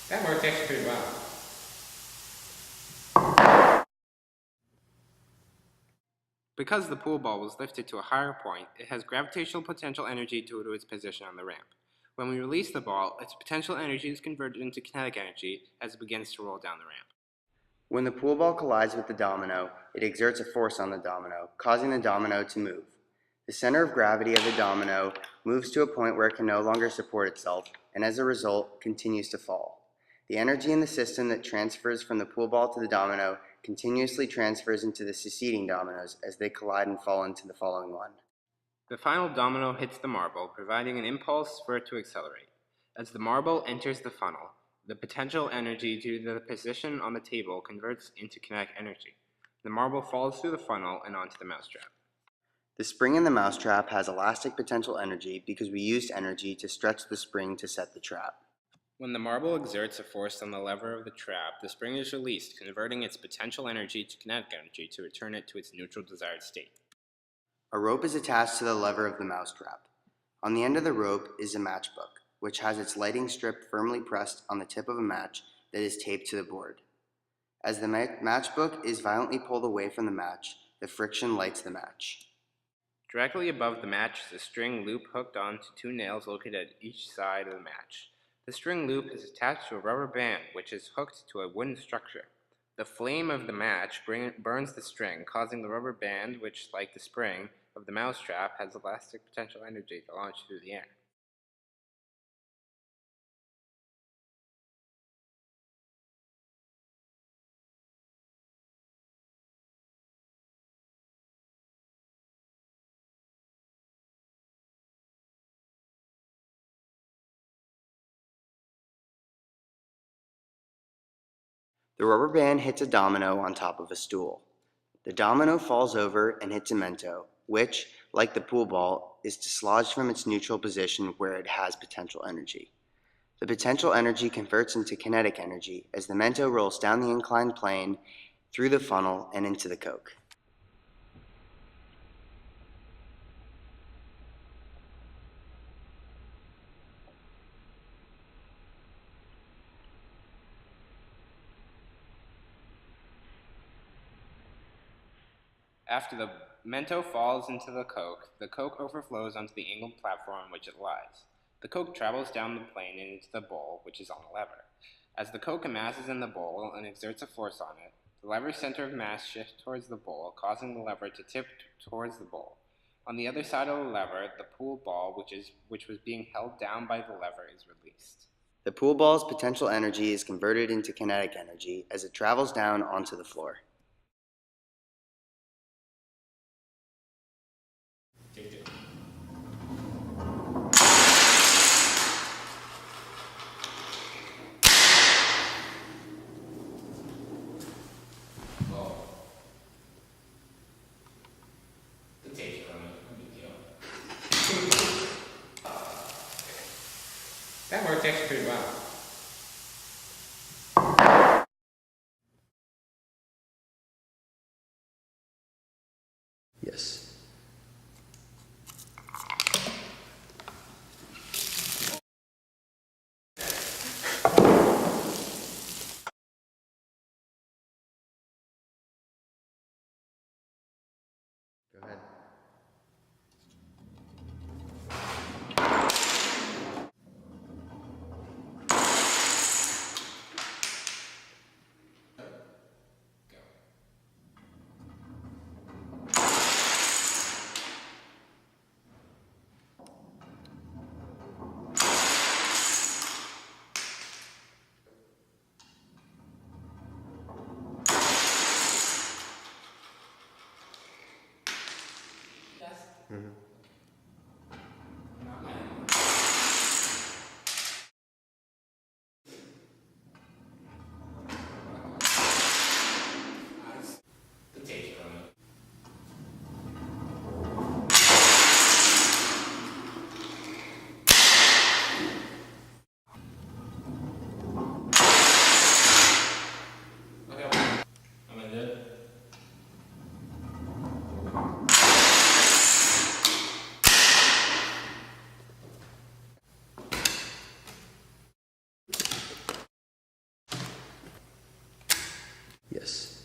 That worked actually pretty well. Because the pool ball was lifted to a higher point, it has gravitational potential energy due to its position on the ramp. When we release the ball, its potential energy is converted into kinetic energy as it begins to roll down the ramp. When the pool ball collides with the domino, it exerts a force on the domino, causing the domino to move. The center of gravity of the domino moves to a point where it can no longer support itself, and as a result, continues to fall. The energy in the system that transfers from the pool ball to the domino continuously transfers into the succeeding dominoes as they collide and fall into the following one. The final domino hits the marble, providing an impulse for it to accelerate. As the marble enters the funnel, the potential energy due to the position on the table converts into kinetic energy. The marble falls through the funnel and onto the mousetrap. The spring in the mousetrap has elastic potential energy because we used energy to stretch the spring to set the trap. When the marble exerts a force on the lever of the trap, the spring is released, converting its potential energy to kinetic energy to return it to its neutral desired state. A rope is attached to the lever of the mousetrap. On the end of the rope is a matchbook, which has its lighting strip firmly pressed on the tip of a match that is taped to the board. As the matchbook is violently pulled away from the match, the friction lights the match. Directly above the match is a string loop hooked onto two nails located at each side of the match. The string loop is attached to a rubber band which is hooked to a wooden structure. The flame of the match burns the string, causing the rubber band, which, like the spring of the mousetrap, has elastic potential energy to launch through the air. The rubber band hits a domino on top of a stool. The domino falls over and hits a mento, which, like the pool ball, is dislodged from its neutral position where it has potential energy. The potential energy converts into kinetic energy as the mento rolls down the inclined plane, through the funnel, and into the coke. After the mento falls into the coke overflows onto the angled platform on which it lies. The coke travels down the plane and into the bowl, which is on a lever. As the coke amasses in the bowl and exerts a force on it, the lever's center of mass shifts towards the bowl, causing the lever to tip towards the bowl. On the other side of the lever, the pool ball, which was being held down by the lever, is released. The pool ball's potential energy is converted into kinetic energy as it travels down onto the floor. That worked actually pretty well. Yes. Go ahead. Mm-hmm. Yes.